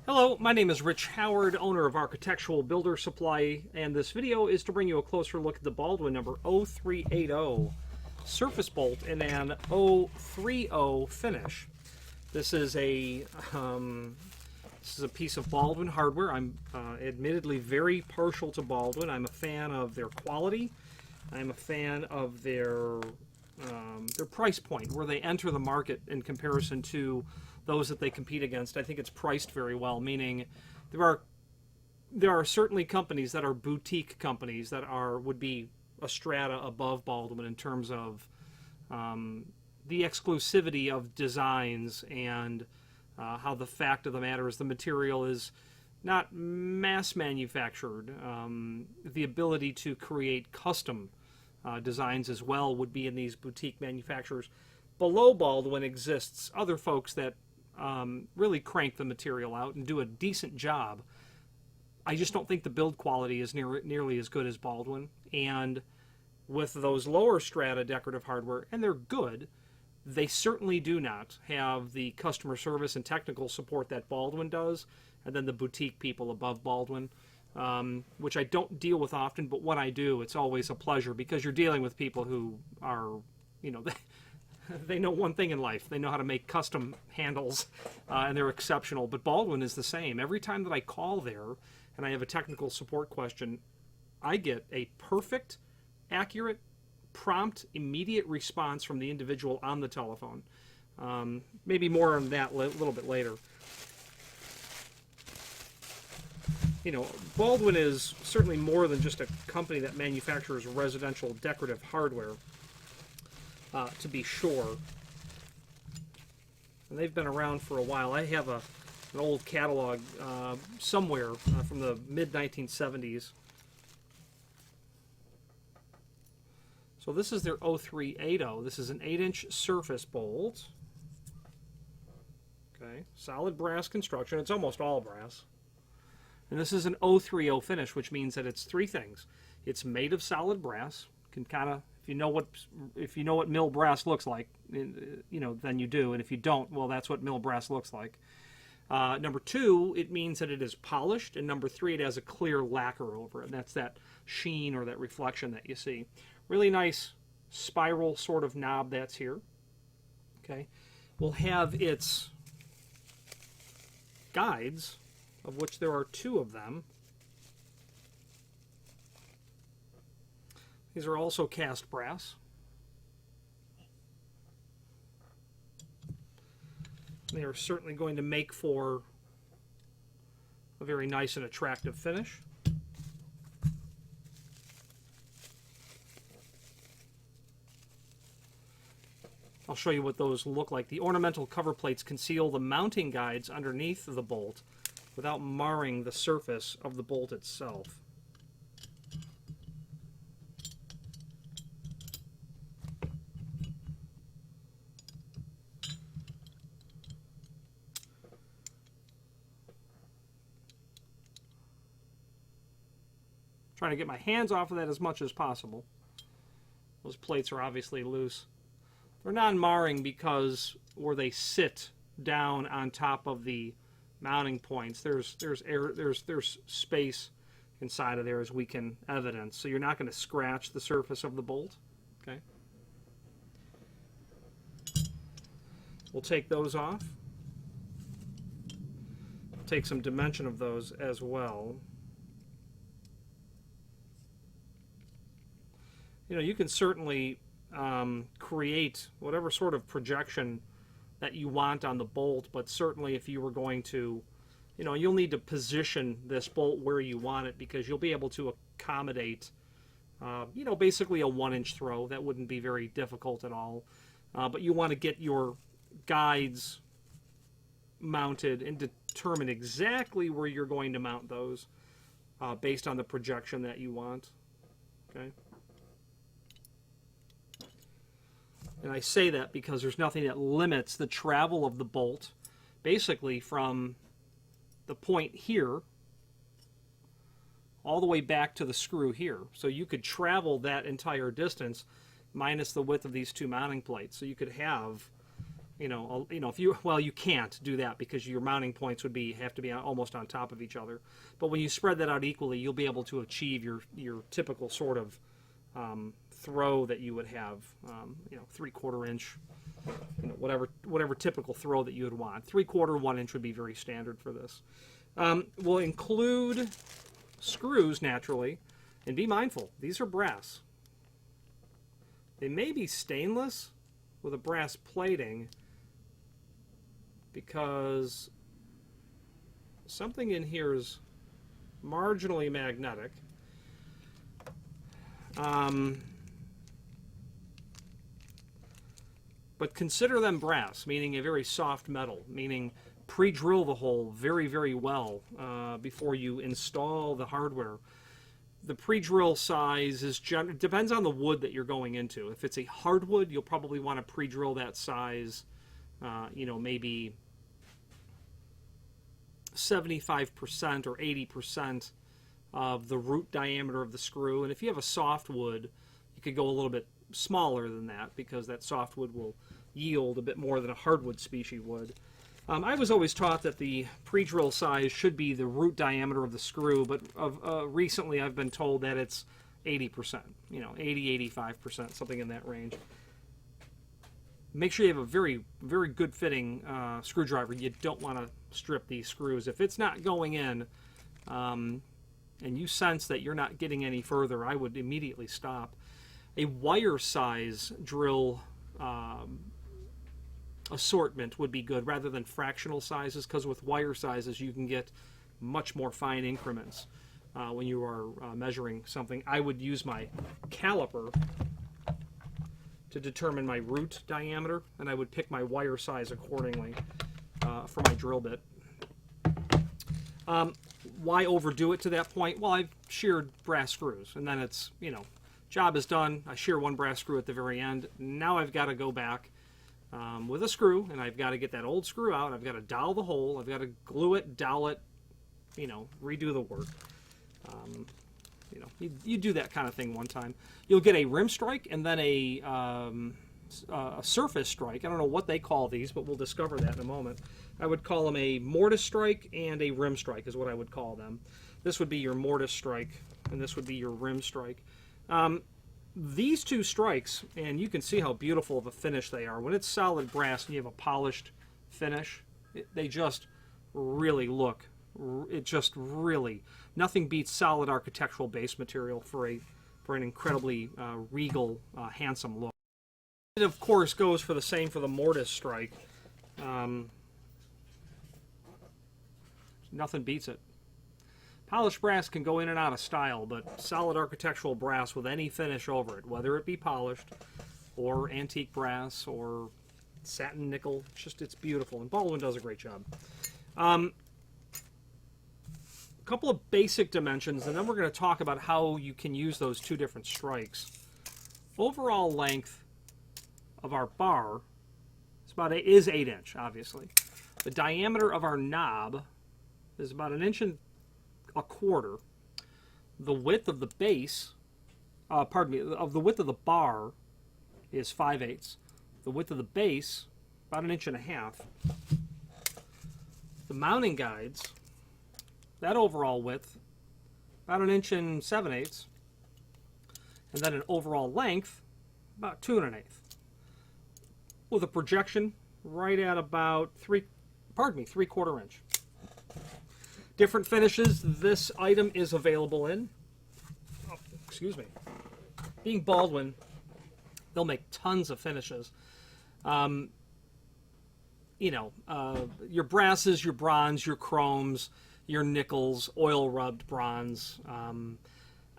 Hello, my name is Rich Howard, owner of Architectural Builder Supply, and this video is to bring you a closer look at the Baldwin number 0380 surface bolt in an 030 finish. This is a piece of Baldwin hardware. I'm admittedly very partial to Baldwin. I'm a fan of their quality. I'm a fan of their price point, where they enter the market in comparison to those that they compete against. I think it's priced very well, meaning there are certainly companies that are boutique companies that would be a strata above Baldwin in terms of the exclusivity of designs and how the fact of the matter is the material is not mass manufactured. The ability to create custom designs as well would be in these boutique manufacturers. Below Baldwin exists other folks that really crank the material out and do a decent job. I just don't think the build quality is nearly as good as Baldwin. And with those lower strata decorative hardware, and they're good, they certainly do not have the customer service and technical support that Baldwin does, and then the boutique people above Baldwin, which I don't deal with often, but when I do, it's always a pleasure because you're dealing with people who are, they know one thing in life. They know how to make custom handles, and they're exceptional. But Baldwin is the same. Every time that I call there and I have a technical support question, I get a perfect, accurate, prompt, immediate response from the individual on the telephone. Maybe more on that a little bit later. Baldwin is certainly more than just a company that manufactures residential decorative hardware. To be sure. And they've been around for a while. I have an old catalog somewhere from the mid-1970s. So this is their 0380. This is an 8-inch surface bolt. Okay, solid brass construction. It's almost all brass. And this is an 030 finish, which means that it's three things. It's made of solid brass. Can kind of, if you know what mill brass looks like, then you do. And if you don't, well, that's what mill brass looks like. Number two, it means that it is polished, and number three, it has a clear lacquer over it, and that's that sheen or that reflection that you see. Really nice spiral sort of knob that's here. Okay, we'll have its guides, of which there are two of them. These are also cast brass. They are certainly going to make for a very nice and attractive finish. I'll show you what those look like. The ornamental cover plates conceal the mounting guides underneath the bolt without marring the surface of the bolt itself. Trying to get my hands off of that as much as possible. Those plates are obviously loose. They're non-marring because where they sit down on top of the mounting points, there's space inside of there, as we can evidence. So you're not going to scratch the surface of the bolt. Okay. We'll take those off. We'll take some dimension of those as well. You can certainly create whatever sort of projection that you want on the bolt, but certainly if you were going to, you'll need to position this bolt where you want it, because you'll be able to accommodate, basically a 1-inch throw. That wouldn't be very difficult at all. But you want to get your guides mounted and determine exactly where you're going to mount those based on the projection that you want. Okay. And I say that because there's nothing that limits the travel of the bolt, basically from the point here all the way back to the screw here. So you could travel that entire distance minus the width of these two mounting plates. So you could have, if you, well, you can't do that because your mounting points would have to be almost on top of each other. But when you spread that out equally, you'll be able to achieve your typical sort of throw that you would have, 3/4 inch, whatever typical throw that you would want. 3/4, 1 inch would be very standard for this. We'll include screws naturally, and be mindful, these are brass. They may be stainless with a brass plating because something in here is marginally magnetic. But consider them brass, meaning a very soft metal, meaning pre-drill the hole very, very well before you install the hardware. The pre-drill size depends on the wood that you're going into. If it's a hardwood, you'll probably want to pre-drill that size, maybe 75% or 80% of the root diameter of the screw. And if you have a softwood, you could go a little bit smaller than that because that softwood will yield a bit more than a hardwood species would. I was always taught that the pre-drill size should be the root diameter of the screw, but recently I've been told that it's 80%, 80, 85%, something in that range. Make sure you have a very, very good fitting screwdriver. You don't want to strip these screws. If it's not going in and you sense that you're not getting any further, I would immediately stop. A wire size drill assortment would be good rather than fractional sizes, because with wire sizes you can get much more fine increments when you are measuring something. I would use my caliper to determine my root diameter, and I would pick my wire size accordingly for my drill bit. Why overdo it to that point? Well, I've sheared brass screws, and then it's, job is done. I shear one brass screw at the very end. Now I've got to go back with a screw, and I've got to get that old screw out. I've got to dowel the hole. I've got to glue it, dowel it, redo the work. You do that kind of thing one time. You'll get a rim strike and then a surface strike. I don't know what they call these, but we'll discover that in a moment. I would call them a mortise strike and a rim strike is what I would call them. This would be your mortise strike, and this would be your rim strike. These two strikes, and you can see how beautiful of a finish they are. When it's solid brass and you have a polished finish, they just really look, nothing beats solid architectural base material for an incredibly regal, handsome look. It, of course, goes for the same for the mortise strike. Nothing beats it. Polished brass can go in and out of style, but solid architectural brass with any finish over it, whether it be polished or antique brass or satin nickel, it's beautiful, and Baldwin does a great job. A couple of basic dimensions, and then we're going to talk about how you can use those two different strikes. Overall length of our bar is 8 inch, obviously. The diameter of our knob is about 1.25 inches. The width of the base, of the width of the bar is 5/8. The width of the base, about 1.5 inches. The mounting guides, that overall width, about 1 7/8 inches. And then an overall length, about 2 1/8. With a projection right at about 3/4 inch. Different finishes this item is available in. Oh, excuse me. Being Baldwin, they'll make tons of finishes. Your brasses, your bronze, your chromes, your nickels, oil rubbed bronze.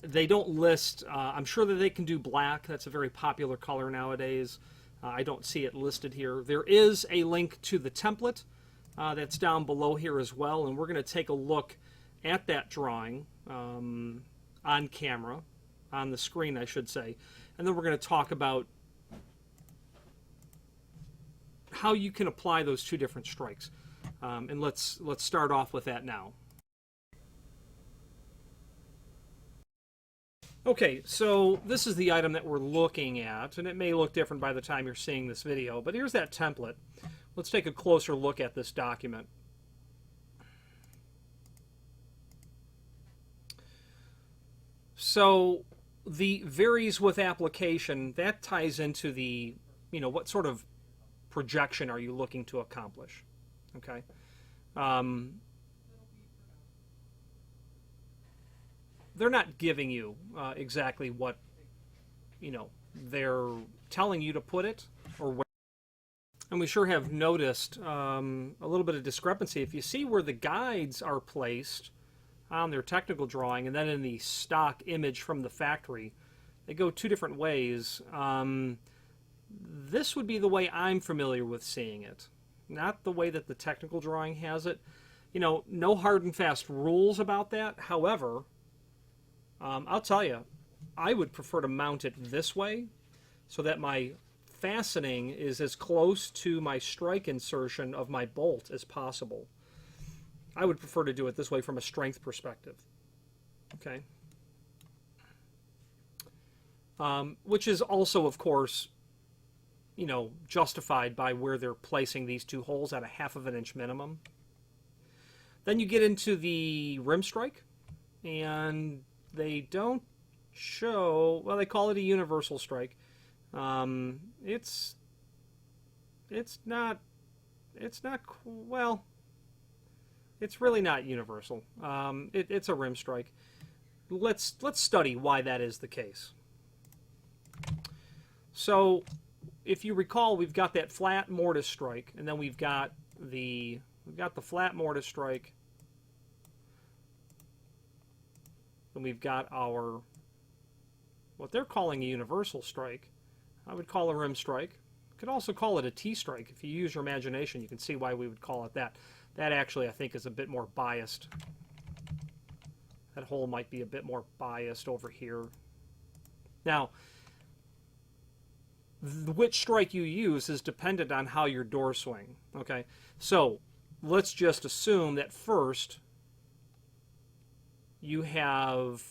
They don't list, I'm sure that they can do black. That's a very popular color nowadays. I don't see it listed here. There is a link to the template that's down below here as well, and we're going to take a look at that drawing on camera, on the screen I should say, and then we're going to talk about how you can apply those two different strikes. And let's start off with that now. Okay, so this is the item that we're looking at, and it may look different by the time you're seeing this video, but here's that template. Let's take a closer look at this document. So the varies with application, that ties into the, what sort of projection are you looking to accomplish? Okay. They're not giving you exactly what, they're telling you to put it or where. And we sure have noticed a little bit of discrepancy. If you see where the guides are placed on their technical drawing and then in the stock image from the factory, they go two different ways. This would be the way I'm familiar with seeing it, not the way that the technical drawing has it. No hard and fast rules about that. However, I'll tell you, I would prefer to mount it this way so that my fastening is as close to my strike insertion of my bolt as possible. I would prefer to do it this way from a strength perspective. Okay. Which is also, of course, justified by where they're placing these two holes at a 1/2 inch minimum. Then you get into the rim strike, and they don't show, well, they call it a universal strike. It's not, well, it's really not universal. It's a rim strike. Let's study why that is the case. So if you recall, we've got that flat mortise strike, and then we've got the flat mortise strike, and we've got our, what they're calling a universal strike. I would call a rim strike. You could also call it a T-strike. If you use your imagination, you can see why we would call it that. That actually, I think, is a bit more biased. That hole might be a bit more biased over here. Now, which strike you use is dependent on how your doors swing. Okay, so let's just assume that first you have,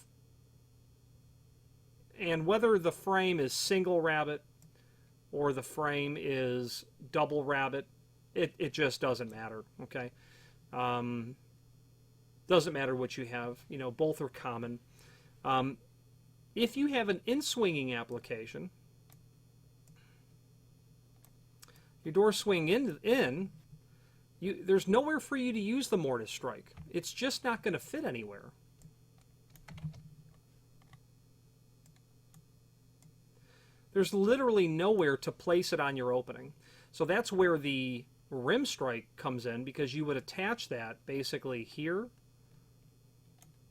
and whether the frame is single rabbet or the frame is double rabbet, it just doesn't matter. Okay, doesn't matter what you have. Both are common. If you have an in-swinging application, your door swing in, there's nowhere for you to use the mortise strike. It's just not going to fit anywhere. There's literally nowhere to place it on your opening. So that's where the rim strike comes in, because you would attach that basically here.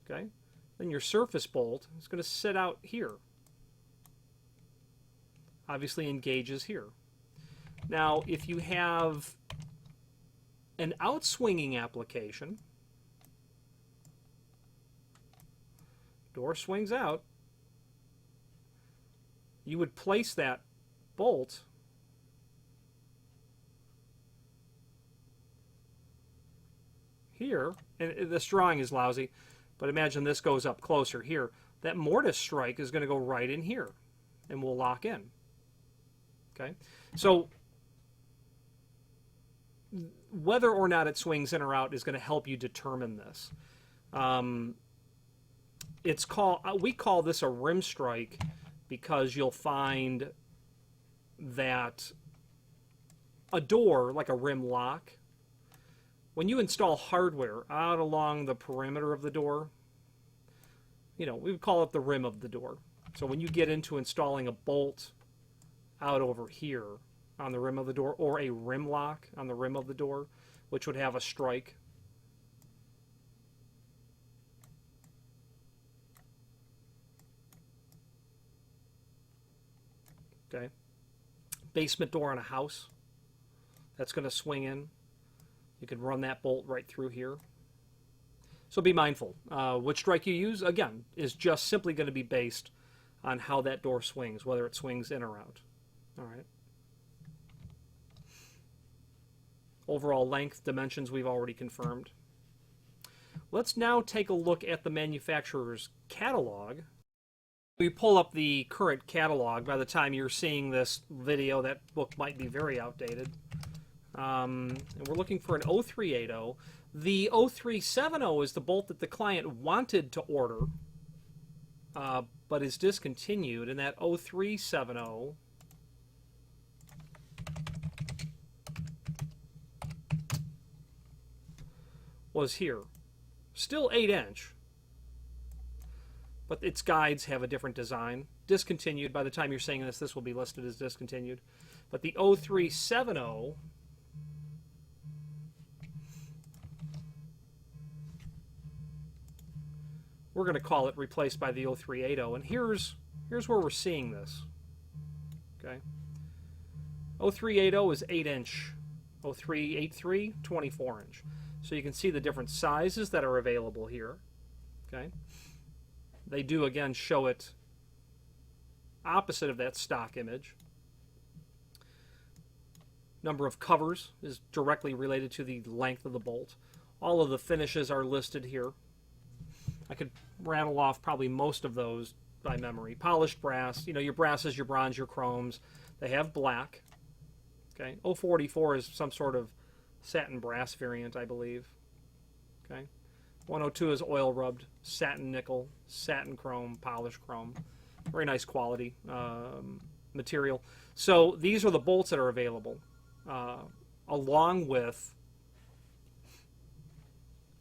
Okay? Then your surface bolt is going to sit out here. Obviously engages here. Now, if you have an outswinging application, door swings out, you would place that bolt here, and this drawing is lousy, but imagine this goes up closer here. That mortise strike is going to go right in here, and we'll lock in. Okay, so whether or not it swings in or out is going to help you determine this. We call this a rim strike because you'll find that a door, like a rim lock, when you install hardware out along the perimeter of the door, we would call it the rim of the door. So when you get into installing a bolt out over here on the rim of the door, or a rim lock on the rim of the door, which would have a strike, okay, basement door on a house, that's going to swing in. You could run that bolt right through here. So be mindful. Which strike you use, again, is just simply going to be based on how that door swings, whether it swings in or out. All right. Overall length, dimensions we've already confirmed. Let's now take a look at the manufacturer's catalog We pull up the current catalog. By the time you're seeing this video, that book might be very outdated. And we're looking for an 0380. The 0370 is the bolt that the client wanted to order, but is discontinued, and that 0370 was here. Still 8-inch, but its guides have a different design. Discontinued. By the time you're saying this, this will be listed as discontinued. But the 0370, we're going to call it replaced by the 0380, and here's where we're seeing this. Okay, 0380 is 8-inch, 0383 24-inch. So you can see the different sizes that are available here. Okay, they do again show it opposite of that stock image. Number of covers is directly related to the length of the bolt. All of the finishes are listed here. I could rattle off probably most of those by memory. Polished brass, you know, your brasses, your bronze, your chromes. They have black. Okay, 044 is some sort of satin brass variant, I believe. Okay, 102 is oil rubbed, satin nickel, satin chrome, polished chrome. Very nice quality material. So these are the bolts that are available, along with,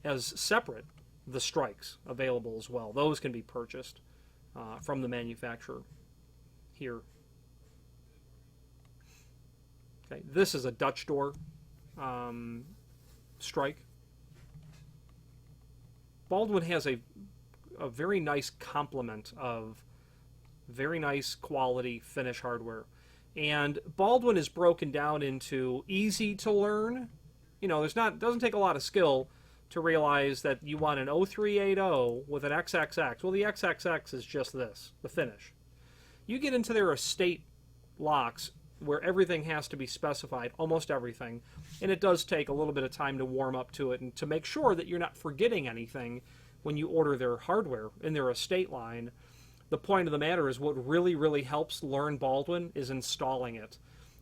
as separate, the strikes available as well. Those can be purchased from the manufacturer here. Okay, this is a Dutch door strike. Baldwin has a very nice complement of very nice quality finish hardware. And Baldwin is broken down into easy to learn. You know, doesn't take a lot of skill to realize that you want an 0380 with an XXX. Well, the XXX is just this, the finish. You get into their estate locks where everything has to be specified, almost everything, and it does take a little bit of time to warm up to it and to make sure that you're not forgetting anything when you order their hardware in their estate line. The point of the matter is what really, really helps learn Baldwin is installing it.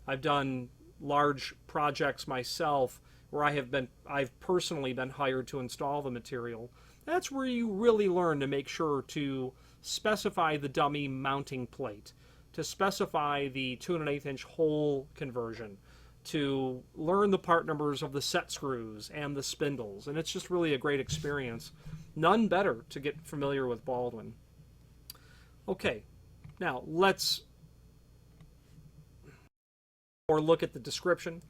I've done large projects myself where I've personally been hired to install the material. That's where you really learn to make sure to specify the dummy mounting plate, to specify the 2 1/8-inch hole conversion, to learn the part numbers of the set screws and the spindles, and it's just really a great experience. None better to get familiar with Baldwin. Okay, now let's look at the description.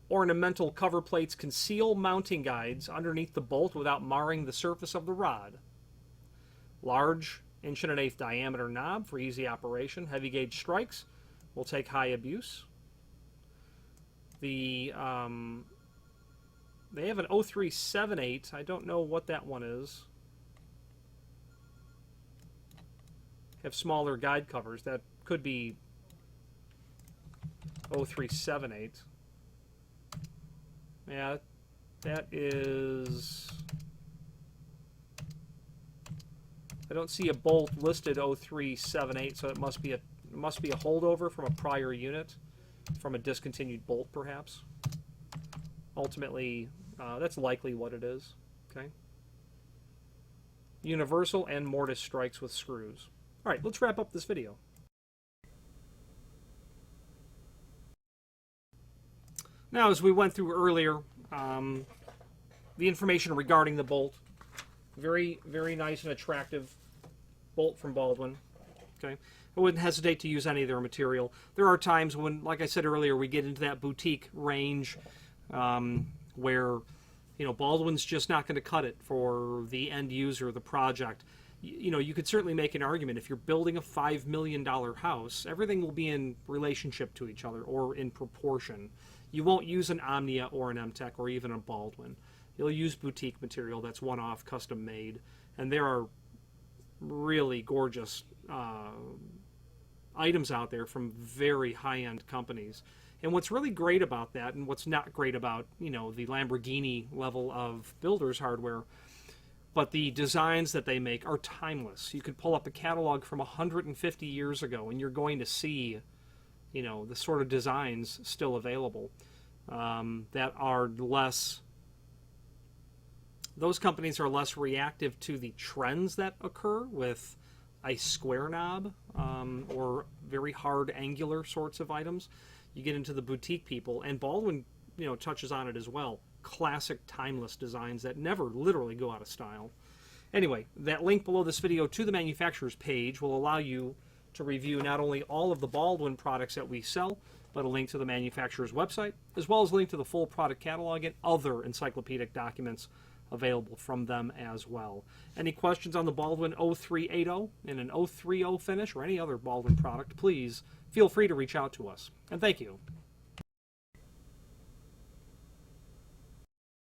Ornamental cover plates conceal mounting guides underneath the bolt without marring the surface of the rod. Large 1 1/8 diameter knob for easy operation. Heavy gauge strikes will take high abuse. They have an 0378. I don't know what that one is. Have smaller guide covers. That could be 0378. Yeah, that is... I don't see a bolt listed 0378, so it must be a holdover from a prior unit, from a discontinued bolt, perhaps. Ultimately, that's likely what it is. Okay. Universal and mortise strikes with screws. All right, let's wrap up this video. Now, as we went through earlier, the information regarding the bolt. Very, very nice and attractive bolt from Baldwin. Okay, I wouldn't hesitate to use any of their material. There are times when, like I said earlier, we get into that boutique range where, you know, Baldwin's just not going to cut it for the end user, the project. You know, you could certainly make an argument if you're building a $5 million house, everything will be in relationship to each other or in proportion. You won't use an Omnia or an MTech or even a Baldwin. You'll use boutique material that's one-off, custom-made, and there are really gorgeous items out there from very high-end companies. And what's really great about that, and what's not great about, you know, the Lamborghini level of builder's hardware, but the designs that they make are timeless. You could pull up a catalog from 150 years ago, and you're going to see, you know, the sort of designs still available that are less. Those companies are less reactive to the trends that occur with a square knob or very hard angular sorts of items. You get into the boutique people, and Baldwin, you know, touches on it as well. Classic, timeless designs that never literally go out of style. Anyway, that link below this video to the manufacturer's page will allow you to review not only all of the Baldwin products that we sell, but a link to the manufacturer's website, as well as a link to the full product catalog and other encyclopedic documents available from them as well. Any questions on the Baldwin 0380 in an 030 finish or any other Baldwin product, please feel free to reach out to us. And thank you.